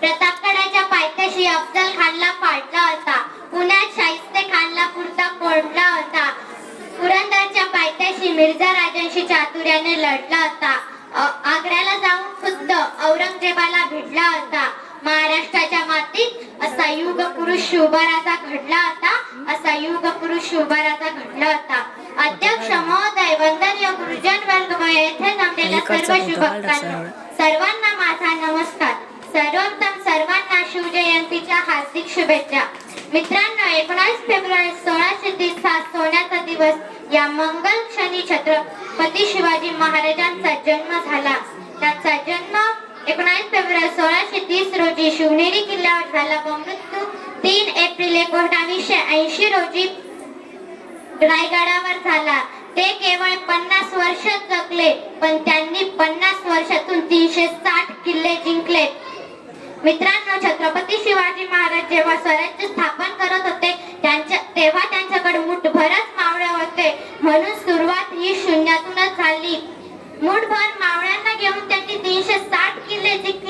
प्रतापगडाच्या पायथ्याशी अफजल खानला फाडला होता. पुण्यात शाहिस्ते खानला पुरता कोंडला होता. पुरंदरच्या पायथ्याशी मिर्झा राजांशी चातुर्याने लढला होता. आग्र्याला जाऊन खुद्द औरंगजेबाला भिडला होता. महाराष्ट्राच्या मातीत असा युग पुरुष उभाराचा घडला होता. असा युग पुरुष उभाराचा घडला होता. अध्यक्ष महोदय, वंदनीय गुरुजन वर्ग व येथे जमलेल्या सर्व शुभकामना सर्वांना माझा नमस्कार. सर्वोत्तम सर्वांना शिवजयंतीच्या हार्दिक शुभेच्छा. मित्रांनो, 19 फेब्रुवारी 1630 हा सोन्याचा दिवस. या मंगल क्षणी छत्रपती शिवाजी महाराजांचा जन्म झाला. त्यांचा जन्म 19 फेब्रुवारी 1630 रोजी शिवनेरी किल्ल्यावर झाला व मृत्यू 3 एप्रिल 1980 रोजी रायगडावर झाला. ते केवळ 50 वर्ष जगले, पण त्यांनी 50 वर्षातून 360 किल्ले जिंकले. मित्रांनो, छत्रपती शिवाजी महाराज जेव्हा स्वराज्य स्थापन करत होते तेव्हा त्यांच्याकडे मुठभरच मावळे होते. म्हणून सुरुवात ही शून्यातूनच झाली. मुठभर मावळ्यांना घेऊन त्यांनी 360 किल्ले जिंकले.